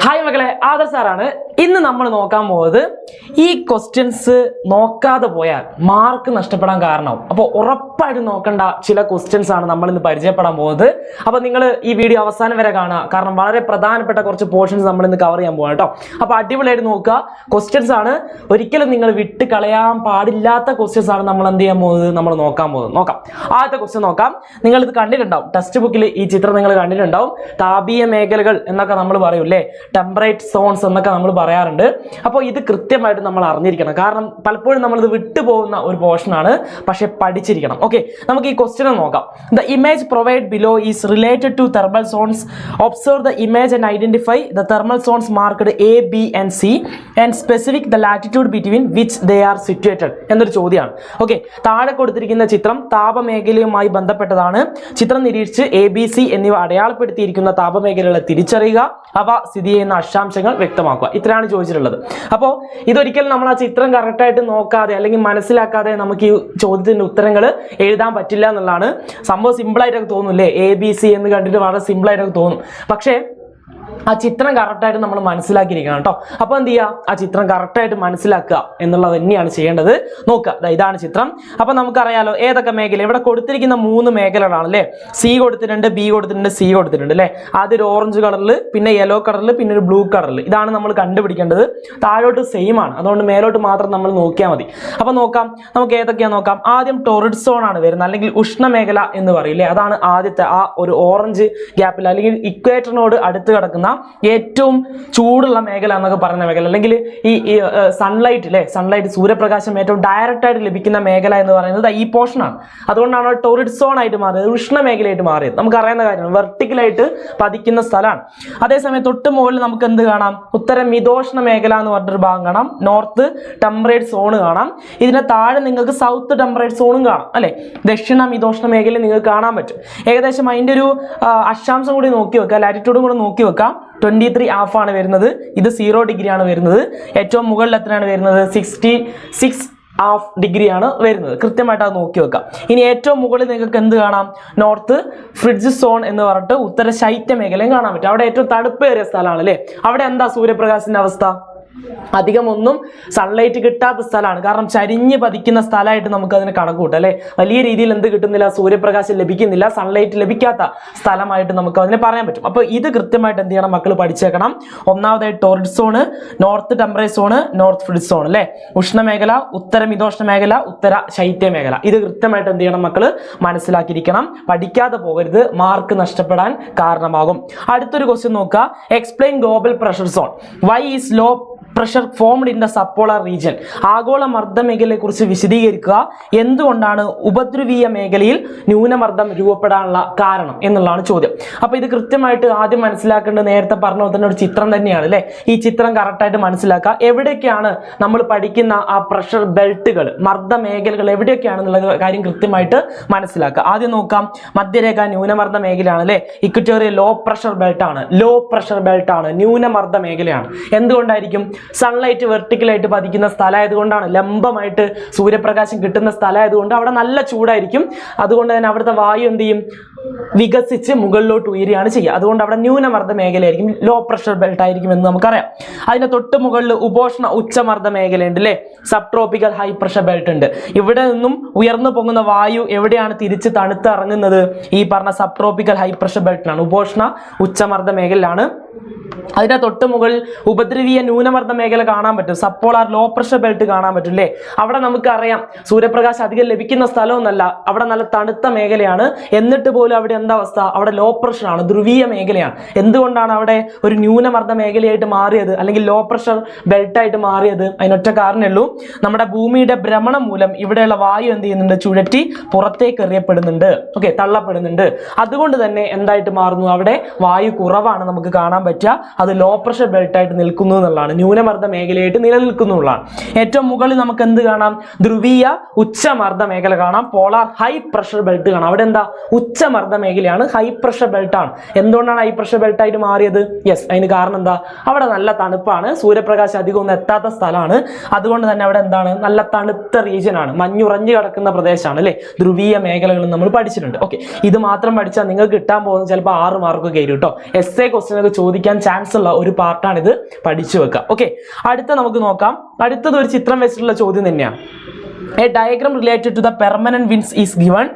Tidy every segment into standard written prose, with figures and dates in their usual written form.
Hi മക്കളെ, other സാറാണ്. ഇന്ന് നമ്മൾ നോക്കാൻ പോകുന്നത് ഈ ക്വസ്റ്റ്യൻസ് നോക്കാതെ പോയാൽ മാർക്ക് നഷ്ടപ്പെടാൻ കാരണമാവും. അപ്പോൾ ഉറപ്പായിട്ടും നോക്കേണ്ട ചില ക്വസ്റ്റ്യൻസ് ആണ് നമ്മൾ ഇന്ന് പരിചയപ്പെടാൻ പോകുന്നത്. അപ്പോൾ നിങ്ങൾ ഈ വീഡിയോ അവസാനം വരെ കാണുക, കാരണം വളരെ പ്രധാനപ്പെട്ട കുറച്ച് പോർഷൻസ് നമ്മൾ ഇന്ന് കവർ ചെയ്യാൻ പോകാം കേട്ടോ. അപ്പോൾ അടിപൊളിയായിട്ട് നോക്കുക. ക്വസ്റ്റ്യൻസ് ആണ്, ഒരിക്കലും നിങ്ങൾ വിട്ട് കളയാൻ പാടില്ലാത്ത ക്വസ്റ്റ്യൻസ് ആണ് നമ്മൾ എന്ത് ചെയ്യാൻ പോകുന്നത്, നമ്മൾ നോക്കാൻ പോകുന്നത്. നോക്കാം. ആദ്യത്തെ ക്വസ്റ്റ്യൻ നോക്കാം. നിങ്ങൾ ഇത് കണ്ടിട്ടുണ്ടാവും, ടെക്സ്റ്റ് ബുക്കിൽ ഈ ചിത്രം നിങ്ങൾ കണ്ടിട്ടുണ്ടാവും. താപീയ മേഖലകൾ എന്നൊക്കെ നമ്മൾ പറയൂല്ലേ, ടെമ്പറേറ്റ് സോൺസ് എന്നൊക്കെ നമ്മൾ പറയാറുണ്ട്. അപ്പോൾ ഇത് കൃത്യമായിട്ട് നമ്മൾ അറിഞ്ഞിരിക്കണം, കാരണം പലപ്പോഴും നമ്മളിത് വിട്ടുപോകുന്ന ഒരു പോർഷനാണ്, പക്ഷെ പഠിച്ചിരിക്കണം. ഓക്കെ, നമുക്ക് ഈ ക്വസ്റ്റ്യൻ നോക്കാം. The image provide below is related to thermal zones. Observe the image and identify the thermal zones marked A, B and C and specific the latitude between which they are situated എന്നൊരു ചോദ്യമാണ്. Okay, താഴെ കൊടുത്തിരിക്കുന്ന ചിത്രം താപമേഖലയുമായി ബന്ധപ്പെട്ടതാണ്. ചിത്രം നിരീക്ഷിച്ച് A, B, C എന്നിവ അടയാളപ്പെടുത്തിയിരിക്കുന്ന താപമേഖലകളെ തിരിച്ചറിയുക, അവ സ്ഥിതി ചെയ്യുന്ന അക്ഷാംശങ്ങൾ വ്യക്തമാക്കുക. ഇത്രയാണ് ചോദിച്ചിട്ടുള്ളത്. അപ്പോൾ ഇതൊരിക്കലും നമ്മൾ ആ ചിത്രം കറക്റ്റായിട്ട് നോക്കാതെ അല്ലെങ്കിൽ മനസ്സിലാക്കാതെ നമുക്ക് ഈ ചോദ്യത്തിന്റെ ഉത്തരങ്ങൾ എഴുതാൻ പറ്റില്ല എന്നുള്ളതാണ്. സംഭവം സിമ്പിളായിട്ടൊക്കെ തോന്നുന്നില്ലേ, എ, ബി, സി എന്ന് കണ്ടിട്ട് വളരെ സിമ്പിളായിട്ടൊക്കെ തോന്നും. പക്ഷേ ആ ചിത്രം കറക്റ്റായിട്ട് നമ്മൾ മനസ്സിലാക്കിയിരിക്കണം കേട്ടോ. അപ്പോൾ എന്ത് ചെയ്യുക, ആ ചിത്രം കറക്റ്റായിട്ട് മനസ്സിലാക്കുക എന്നുള്ളത് തന്നെയാണ് ചെയ്യേണ്ടത്. നോക്കുക, ഇതാണ് ചിത്രം. അപ്പോൾ നമുക്കറിയാലോ ഏതൊക്കെ മേഖല ഇവിടെ കൊടുത്തിരിക്കുന്ന 3 മേഖലകളാണ് അല്ലേ. സി കൊടുത്തിട്ടുണ്ട്, ബി കൊടുത്തിട്ടുണ്ട്, സി കൊടുത്തിട്ടുണ്ട് അല്ലേ. ആദ്യം ഒരു ഓറഞ്ച് കളറിൽ, പിന്നെ യെല്ലോ കളറിൽ, പിന്നെ ഒരു ബ്ലൂ കളറിൽ. ഇതാണ് നമ്മൾ കണ്ടുപിടിക്കേണ്ടത്. താഴോട്ട് സെയിം ആണ്, അതുകൊണ്ട് മേലോട്ട് മാത്രം നമ്മൾ നോക്കിയാൽ മതി. അപ്പോൾ നോക്കാം, നമുക്ക് ഏതൊക്കെയാണെന്ന് നോക്കാം. ആദ്യം ടോറിഡ് സോൺ ആണ് വരുന്നത്, അല്ലെങ്കിൽ ഉഷ്ണമേഖല എന്ന് പറയില്ലേ. അതാണ് ആദ്യത്തെ ആ ഒരു ഓറഞ്ച് ഗ്യാപ്പിൽ അല്ലെങ്കിൽ ഇക്വേറ്ററിനോട് അടുത്ത് കിടക്കുന്ന ഏറ്റവും ചൂടുള്ള മേഖല എന്നൊക്കെ പറയുന്ന മേഖല, അല്ലെങ്കിൽ ഈ സൺലൈറ്റ് അല്ലേ, സൺലൈറ്റ് സൂര്യപ്രകാശം ഏറ്റവും ഡയറക്റ്റ് ആയിട്ട് ലഭിക്കുന്ന മേഖല എന്ന് പറയുന്നത് ഈ പോർഷനാണ്. അതുകൊണ്ടാണ് ടോറിഡ് സോൺ ആയിട്ട് മാറിയത്, ഉഷ്ണമേഖലയായിട്ട് മാറിയത്. നമുക്ക് അറിയുന്ന കാര്യമാണ്, വെർട്ടിക്കലായിട്ട് പതിക്കുന്ന സ്ഥലമാണ്. അതേസമയം തൊട്ട് മുകളിൽ നമുക്ക് എന്ത് കാണാം, ഉത്തര മിതോഷ്ണ മേഖല എന്ന് പറഞ്ഞൊരു ഭാഗം കാണാം, നോർത്ത് ടെമ്പറേറ്റ് സോൺ കാണാം. ഇതിന് താഴെ നിങ്ങൾക്ക് സൗത്ത് ടെമ്പറേറ്റ് സോണും കാണാം അല്ലെ. ദക്ഷിണ മിതോഷ്ണ മേഖല നിങ്ങൾക്ക് കാണാൻ പറ്റും. ഏകദേശം അതിൻ്റെ ഒരു അക്ഷാംശം കൂടി നോക്കി വെക്കുക, ലാറ്റിറ്റ്യൂഡും കൂടെ നോക്കി വെക്കാം. 23½ ആണ് വരുന്നത്. ഇത് 0 ഡിഗ്രി ആണ് വരുന്നത്. ഏറ്റവും മുകളിൽ എത്രയാണ് വരുന്നത്, 66½ ഡിഗ്രി ആണ് വരുന്നത്. കൃത്യമായിട്ട് അത് നോക്കി വെക്കാം. ഇനി ഏറ്റവും മുകളിൽ നിങ്ങൾക്ക് എന്ത് കാണാം, നോർത്ത് ഫ്രിഡ്ജ് സോൺ എന്ന് പറഞ്ഞിട്ട് ഉത്തര ശൈത്യ മേഖലയും കാണാൻ പറ്റും. അവിടെ ഏറ്റവും തണുപ്പേറിയ സ്ഥലമാണ് അല്ലേ. അവിടെ എന്താ സൂര്യപ്രകാശത്തിന്റെ അവസ്ഥ, അധികം ഒന്നും സൺലൈറ്റ് കിട്ടാത്ത സ്ഥലമാണ്. കാരണം ചരിഞ്ഞ് പതിക്കുന്ന സ്ഥലമായിട്ട് നമുക്ക് അതിനെ കണക്ക് കൂട്ടാം അല്ലെ. വലിയ രീതിയിൽ എന്ത് കിട്ടുന്നില്ല, സൂര്യപ്രകാശം ലഭിക്കുന്നില്ല, സൺലൈറ്റ് ലഭിക്കാത്ത സ്ഥലമായിട്ട് നമുക്ക് അതിനെ പറയാൻ പറ്റും. അപ്പോൾ ഇത് കൃത്യമായിട്ട് എന്ത് ചെയ്യണം, മക്കൾ പഠിച്ചേക്കണം. ഒന്നാമതായിട്ട് torrid zone, north temperate zone, north fridge zone അല്ലെ. ഉഷ്ണമേഖല, ഉത്തര മിതോഷ്ണ മേഖല, ഉത്തര ശൈത്യ മേഖല. ഇത് കൃത്യമായിട്ട് എന്ത് ചെയ്യണം, മക്കൾ മനസ്സിലാക്കിയിരിക്കണം. പഠിക്കാതെ പോകരുത്, മാർക്ക് നഷ്ടപ്പെടാൻ കാരണമാകും. അടുത്തൊരു ക്വസ്റ്റ്യൻ നോക്കുക. Explain global pressure zone. Why is low pressure formed in the subpolar region. ആഗോള മർദ്ദ മേഖലയെ കുറിച്ച് വിശദീകരിക്കുക. എന്തുകൊണ്ടാണ് ഉപദ്രവീയ മേഖലയിൽ ന്യൂനമർദ്ദം രൂപപ്പെടാനുള്ള കാരണം എന്നുള്ളതാണ് ചോദ്യം. അപ്പോൾ ഇത് കൃത്യമായിട്ട് ആദ്യം മനസ്സിലാക്കേണ്ടത് നേരത്തെ പറഞ്ഞ തന്നെ ഒരു ചിത്രം തന്നെയാണ് അല്ലേ. ഈ ചിത്രം കറക്റ്റായിട്ട് മനസ്സിലാക്കുക. എവിടേക്കാണ് നമ്മൾ പഠിക്കുന്ന ആ പ്രഷർ ബെൽറ്റുകൾ, മർദ്ദ മേഖലകൾ എവിടെയൊക്കെയാണെന്നുള്ള കാര്യം കൃത്യമായിട്ട് മനസ്സിലാക്കുക. ആദ്യം നോക്കാം, മധ്യരേഖ ന്യൂനമർദ്ദ മേഖലയാണ് അല്ലേ. ഇക്വറ്റോറിയൽ ലോ പ്രഷർ ബെൽറ്റ് ആണ്, ലോ പ്രഷർ ബെൽറ്റ് ആണ്, ന്യൂനമർദ്ദ മേഖലയാണ്. എന്തുകൊണ്ടായിരിക്കും, സൺലൈറ്റ് വെർട്ടിക്കലായിട്ട് പതിക്കുന്ന സ്ഥലമായതുകൊണ്ടാണ്, ലംബമായിട്ട് സൂര്യപ്രകാശം കിട്ടുന്ന സ്ഥലമായതുകൊണ്ട് അവിടെ നല്ല ചൂടായിരിക്കും. അതുകൊണ്ട് തന്നെ അവിടുത്തെ വായു എന്ത് ചെയ്യും, വികസിച്ച് മുകളിലോട്ട് ഉയരുകയാണ് ചെയ്യുക. അതുകൊണ്ട് അവിടെ ന്യൂനമർദ്ദ മേഖലയായിരിക്കും, ലോ പ്രഷർ ബെൽറ്റ് ആയിരിക്കും എന്ന് നമുക്കറിയാം. അതിന്റെ തൊട്ട് മുകളിൽ ഉപോഷ്ണ ഉച്ചമർദ്ദ മേഖലയുണ്ട് അല്ലേ, sub tropical high pressure belt ഉണ്ട്. ഇവിടെ നിന്നും ഉയർന്നു പോകുന്ന വായു എവിടെയാണ് തിരിച്ച് തണുത്ത് ഇറങ്ങുന്നത്, ഈ പറഞ്ഞ സബ് ട്രോപ്പിക്കൽ ഹൈ പ്രഷർ ബെൽറ്റിലാണ്, ഉപോഷ്ണ ഉച്ചമർദ്ദ മേഖലയിലാണ്. അതിന്റെ തൊട്ട് മുകളിൽ ഉപദ്രവീയ ന്യൂനമർദ്ദ മേഖല കാണാൻ പറ്റും, സബ്പോളാർ ലോ പ്രഷർ ബെൽറ്റ് കാണാൻ പറ്റും അല്ലേ. അവിടെ നമുക്കറിയാം സൂര്യപ്രകാശം അധികം ലഭിക്കുന്ന സ്ഥലമൊന്നല്ല, അവിടെ നല്ല തണുത്ത മേഖലയാണ്. എന്നിട്ട് പോലും അവിടെ എന്താ അവസ്ഥ, അവിടെ ലോ പ്രഷർ ആണ്, ധ്രുവീയ മേഖലയാണ്. എന്തുകൊണ്ടാണ് അവിടെ ഒരു ന്യൂനമർദ്ദ മേഖലയായിട്ട് മാറിയത്, അല്ലെങ്കിൽ ലോ പ്രഷർ ബെൽറ്റ് ആയിട്ട് മാറിയത്? അതിനൊറ്റ കാരണമേ ഉള്ളൂ, നമ്മുടെ ഭൂമിയുടെ ഭ്രമണം മൂലം ഇവിടെയുള്ള വായു എന്ത് ചെയ്യുന്നുണ്ട്, ചുഴറ്റി പുറത്തേക്ക് എറിയപ്പെടുന്നുണ്ട്, ഓക്കെ, തള്ളപ്പെടുന്നുണ്ട്. അതുകൊണ്ട് തന്നെ എന്തായിട്ട് മാറുന്നു, അവിടെ വായു കുറവാണ് നമുക്ക് കാണാൻ പറ്റുക. അത് ലോ പ്രഷർ ബെൽറ്റ് ആയിട്ട് നിൽക്കുന്നു എന്നുള്ളതാണ്, ന്യൂനമർദ്ദ മേഖലയായിട്ട് നിലനിൽക്കുന്നു എന്നുള്ളതാണ്. ഏറ്റവും മുകളിൽ നമുക്ക് എന്ത് കാണാം, ധ്രുവീയ ഉച്ചമർദ്ദ മേഖല കാണാം, പോളാർ ഹൈ പ്രഷർ ബെൽറ്റ് കാണാം. അവിടെ എന്താ, ഉച്ചമർദ്ദ ഉച്ചമർദ്ദ മേഖലയാണ്, ഹൈ പ്രഷർ ബെൽറ്റ് ആണ്. എന്തുകൊണ്ടാണ് ഹൈ പ്രഷർ ബെൽറ്റ് ആയിട്ട് മാറിയത്? യെസ്, അതിന് കാരണം എന്താ? അവിടെ നല്ല തണുപ്പാണ്, സൂര്യപ്രകാശം അധികം ഒന്നും എത്താത്ത സ്ഥലമാണ്. അതുകൊണ്ട് തന്നെ അവിടെ എന്താണ്, നല്ല തണുത്ത റീജിയൻ ആണ്, മഞ്ഞുറഞ്ഞു കിടക്കുന്ന പ്രദേശമാണ് അല്ലെ. ധ്രുവീയ മേഖലകൾ നമ്മൾ പഠിച്ചിട്ടുണ്ട്. ഓക്കെ, ഇത് മാത്രം പഠിച്ചാൽ നിങ്ങൾക്ക് കിട്ടാൻ പോകുന്നത് ചിലപ്പോൾ 6 മാർക്ക് കയറും കേട്ടോ. എസ്എ ക്വസ്റ്റ്യൻ ഒക്കെ ചോദിക്കാൻ ചാൻസ് ഉള്ള ഒരു പാർട്ടാണ് ഇത്, പഠിച്ചു വെക്കുക. ഓക്കെ, അടുത്ത നമുക്ക് നോക്കാം. അടുത്തത് ഒരു ചിത്രം വെച്ചിട്ടുള്ള ചോദ്യം തന്നെയാണ്. A diagram related to the permanent winds is given.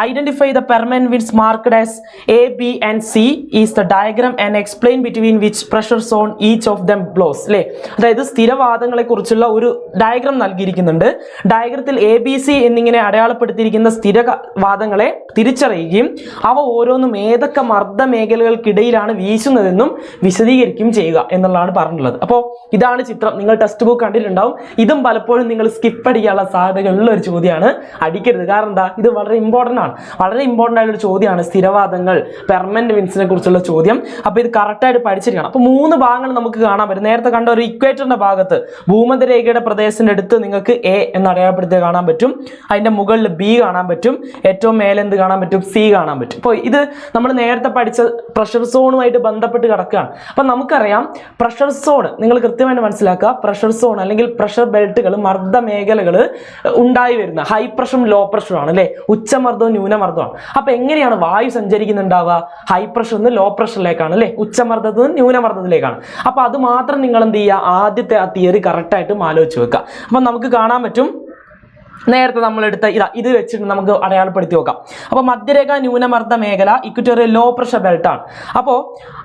Identify the permanent winds marked as A, B and C is the diagram and explain between which pressure zone each of them blows. അല്ലേ, അതായത് സ്ഥിരവാദങ്ങളെ കുറിച്ചുള്ള ഒരു diagram നൽകിയിരിക്കുന്നുണ്ട്. ഡയഗ്രത്തിൽ A B C എന്നിങ്ങനെ അടയാളപ്പെടുത്തിയിരിക്കുന്ന സ്ഥിരവാദങ്ങളെ തിരിച്ചറിയുകയും അവ ഓരോന്നും ഏതൊക്കെ മർദ്ദ മേഖലകൾക്കിടയിലാണ് വീശുന്നതെന്നും വിശദീകരിക്കുകയും ചെയ്യുക എന്നുള്ളതാണ് പറഞ്ഞിട്ടുള്ളത്. അപ്പോൾ ഇതാണ് ചിത്രം. നിങ്ങൾ ടെക്സ്റ്റ് ബുക്ക് കണ്ടിട്ടുണ്ടാവും. ഇതും പലപ്പോഴും നിങ്ങൾ സ്കിപ്പ് അടിക്കാനുള്ള സാധ്യതകളുള്ള ഒരു ചോദ്യമാണ്. അടിക്കരുത്, കാരണം എന്താ, ഇത് വളരെ ഇമ്പോർട്ടൻ്റ് ആണ്. വളരെ ഇമ്പോർട്ടൻ്റ് ആയിട്ടുള്ള ചോദ്യമാണ് സ്ഥിരവാദങ്ങൾ, പെർമനന്റ് വിൻസിനെ കുറിച്ചുള്ള ചോദ്യം. അപ്പോൾ ഇത് കറക്റ്റായിട്ട് പഠിച്ചിരിക്കണം. അപ്പോൾ 3 ഭാഗങ്ങൾ നമുക്ക് കാണാൻ പറ്റും. നേരത്തെ കണ്ട ഒരു ഇക്വേറ്ററിന്റെ ഭാഗത്ത് ഭൂമധ്യരേഖയുടെ പ്രദേശത്തിന്റെ അടുത്ത് നിങ്ങൾക്ക് എ എന്ന് അടയാളപ്പെടുത്തി കാണാൻ പറ്റും. അതിന്റെ മുകളിൽ ബി കാണാൻ പറ്റും. ഏറ്റവും മേലെ എന്ത് കാണാൻ പറ്റും? സി കാണാൻ പറ്റും. അപ്പോൾ ഇത് നമ്മൾ നേരത്തെ പഠിച്ച പ്രഷർ സോണുമായിട്ട് ബന്ധപ്പെട്ട് കിടക്കുകയാണ്. അപ്പം നമുക്കറിയാം പ്രഷർ സോൺ, നിങ്ങൾ കൃത്യമായിട്ട് മനസ്സിലാക്കുക. പ്രഷർ സോൺ അല്ലെങ്കിൽ പ്രഷർ ബെൽറ്റുകൾ, മർദ്ദ മേഖലകൾ ഉണ്ടായി വരുന്ന ഹൈ പ്രഷറും ലോ പ്രഷറും ആണ് അല്ലെ, ഉച്ചമർദ്ദവും ന്യൂനമർദ്ദമാണ്. അപ്പൊ എങ്ങനെയാണ് വായു സഞ്ചരിക്കുന്നുണ്ടാവുക? ഹൈ പ്രഷറിൽ നിന്ന് ലോ പ്രഷറിലേക്കാണ് അല്ലെ, ഉച്ചമർദ്ദത്തിൽ നിന്ന് ന്യൂനമർദ്ദത്തിലേക്കാണ്. അപ്പൊ അത് മാത്രം നിങ്ങൾ എന്ത് ചെയ്യുക, ആദ്യത്തെ ആ തിയറി കറക്റ്റ് ആയിട്ട് ആലോചിച്ച് വെക്കുക. അപ്പൊ നമുക്ക് കാണാൻ പറ്റും, നേരത്തെ നമ്മൾ എടുത്ത ഇത് വെച്ചിട്ട് നമുക്ക് അടയാളപ്പെടുത്തി നോക്കാം. അപ്പോൾ മധ്യരേഖ ന്യൂനമർദ്ദ മേഖല ഇക്വറ്റോറിയൽ ലോ പ്രഷർ ബെൽറ്റ് ആണ്. അപ്പോൾ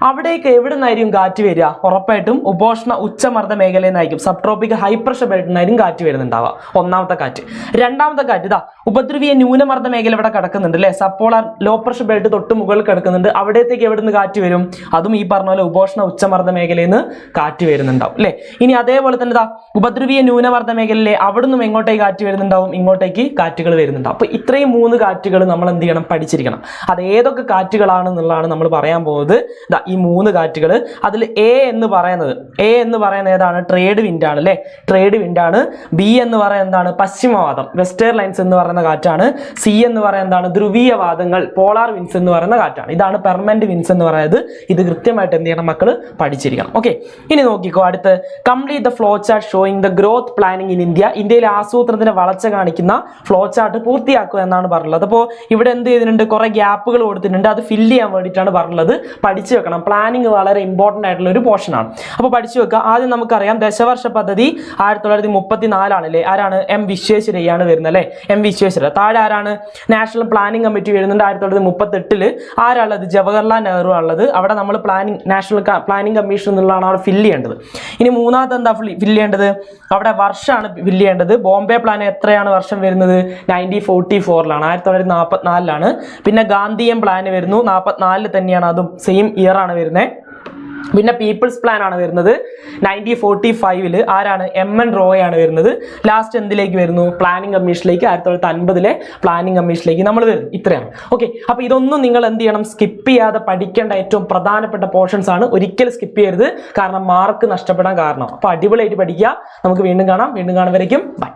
അവിടേക്ക് എവിടെ നിന്നായിരിക്കും കാറ്റ് വരിക? ഉറപ്പായിട്ടും ഉപോഷ്ണ ഉച്ചമർദ്ദ മേഖലയിൽ നിന്നായിരിക്കും, സബ് ട്രോപ്പിക്കൽ ഹൈ പ്രഷർ ബെൽറ്റിൽ നിന്നായിരിക്കും കാറ്റ് വരുന്നുണ്ടാവുക. ഒന്നാമത്തെ കാറ്റ്. രണ്ടാമത്തെ കാറ്റ് ഇതാ ഉപദ്രവീയ ന്യൂനമർദ്ദ മേഖല ഇവിടെ കിടക്കുന്നുണ്ട് അല്ലെ, സപ്പോളാർ ലോ പ്രഷർ ബെൽറ്റ് തൊട്ട് മുകളിൽ കിടക്കുന്നുണ്ട്. അവിടത്തേക്ക് എവിടെ നിന്ന് കാറ്റ് വരും? അതും ഈ പറഞ്ഞ പോലെ ഉപോഷ്ണ ഉച്ചമർദ്ദ മേഖലയിൽ നിന്ന് കാറ്റ് വരുന്നുണ്ടാവും അല്ലെ. ഇനി അതേപോലെ തന്നെ ഇതാ ഉപദ്രവീയ ന്യൂനമർദ്ദ മേഖലയിലെ അവിടെ നിന്നും എങ്ങോട്ടേക്ക് കാറ്റ് വരുന്നുണ്ടാവും? ഇങ്ങോട്ടേക്ക് കാറ്റുകൾ വരുന്നുണ്ട്. അപ്പൊ ഇത്രയും 3 കാറ്റുകൾ നമ്മൾ എന്ത് ചെയ്യണം? പഠിച്ചിരിക്കണം. അത് ഏതൊക്കെ കാറ്റുകളാണെന്നുള്ളതാണ് നമ്മൾ പറയാൻ പോകുന്നത്. ഈ 3 കാറ്റുകൾ, അതിൽ എ എന്ന് പറയുന്നത് ഏതാണ്? ട്രേഡ് വിൻഡ് ആണ് അല്ലെ, ട്രേഡ് വിൻഡ് ആണ്. ബി എന്ന് പറയുന്നത് എന്താണ്? പശ്ചിമവാദം, വെസ്റ്റേൺ ലൈൻസ് എന്ന് പറയുന്ന കാറ്റാണ്. സി എന്ന് പറയുന്നത് എന്താണ്? ധ്രുവീയ വാദങ്ങൾ, പോളാർ വിൻസ് എന്ന് പറയുന്ന കാറ്റാണ്. ഇതാണ് പെർമനന്റ് വിൻസ് എന്ന് പറയുന്നത്. ഇത് കൃത്യമായിട്ട് എന്ത് ചെയ്യണം മക്കൾ? പഠിച്ചിരിക്കണം. ഓക്കെ, ഇനി നോക്കിക്കോ. അടുത്ത് complete the flow chart showing the growth planning in India. ഇന്ത്യയിലെ ആസൂത്രണത്തിന്റെ വളർച്ച കാണിക്കുന്ന ഫ്ലോ ചാർട്ട് പൂർത്തിയാക്കുക എന്നാണ് പറഞ്ഞിട്ടുള്ളത്. അപ്പോൾ ഇവിടെ എന്ത് ചെയ്തിട്ടുണ്ട്? കുറെ ഗ്യാപ്പുകൾ കൊടുത്തിട്ടുണ്ട്. അത് ഫില്ല് ചെയ്യാൻ വേണ്ടിയിട്ടാണ് പറഞ്ഞിട്ടുള്ളത്. പഠിച്ചു വെക്കണം. പ്ലാനിങ് വളരെ ഇമ്പോർട്ടൻ്റ് ആയിട്ടുള്ള ഒരു പോർഷൻ ആണ്. അപ്പോൾ പഠിച്ചു വെക്കുക. ആദ്യം നമുക്കറിയാം ദശവർഷ പദ്ധതി 1934 ആണല്ലേ. ആരാണ്? എം വിശ്വേശ്വരയ്യാണ് വരുന്നത് അല്ലേ, എം വിശ്വേശ്വര. താഴെ ആരാണ്? നാഷണൽ പ്ലാനിംഗ് കമ്മിറ്റി വരുന്നുണ്ട് 1938. ആരാളുള്ളത്? ജവഹർലാൽ നെഹ്റു ഉള്ളത്. അവിടെ നമ്മൾ നാഷണൽ പ്ലാനിംഗ് കമ്മീഷൻ എന്നുള്ളതാണ് അവിടെ ഫില്ല് ചെയ്യേണ്ടത്. ഇനി മൂന്നാമത്തെ എന്താ ഫില്ല് ചെയ്യേണ്ടത്? അവിടെ വർഷമാണ് ഫില്ല് ചെയ്യേണ്ടത്. ബോംബെ പ്ലാൻ എത്രയാണ് വർഷം വരുന്നത്? 1944ലാണ്, 1944ലാണ്. പിന്നെ ഗാന്ധിയൻ പ്ലാൻ വരുന്നു 44 തന്നെയാണ്, അതും സെയിം ഇയർ ആണ് വരുന്നത്. പിന്നെ പീപ്പിൾസ് പ്ലാൻ ആണ് വരുന്നത് 1945. ആരാണ്? എം എൻ റോയ് ആണ് വരുന്നത്. ലാസ്റ്റ് എന്തിലേക്ക് വരുന്നു? പ്ലാനിംഗ് കമ്മീഷനിലേക്ക്, 1950 പ്ലാനിംഗ് കമ്മീഷനിലേക്ക് നമ്മൾ വരുന്നു. ഇത്രയാണ്. ഓക്കെ, അപ്പൊ ഇതൊന്നും നിങ്ങൾ എന്ത് ചെയ്യണം? സ്കിപ്പ് ചെയ്യാതെ പഠിക്കേണ്ട ഏറ്റവും പ്രധാനപ്പെട്ട പോർഷൻസ് ആണ്. ഒരിക്കലും സ്കിപ്പ് ചെയ്യരുത്, കാരണം മാർക്ക് നഷ്ടപ്പെടാൻ കാരണം. അപ്പൊ അടിപൊളിയായിട്ട് പഠിക്കുക. നമുക്ക് വീണ്ടും കാണാം. വീണ്ടും കാണുന്നവരേക്കും ബൈ.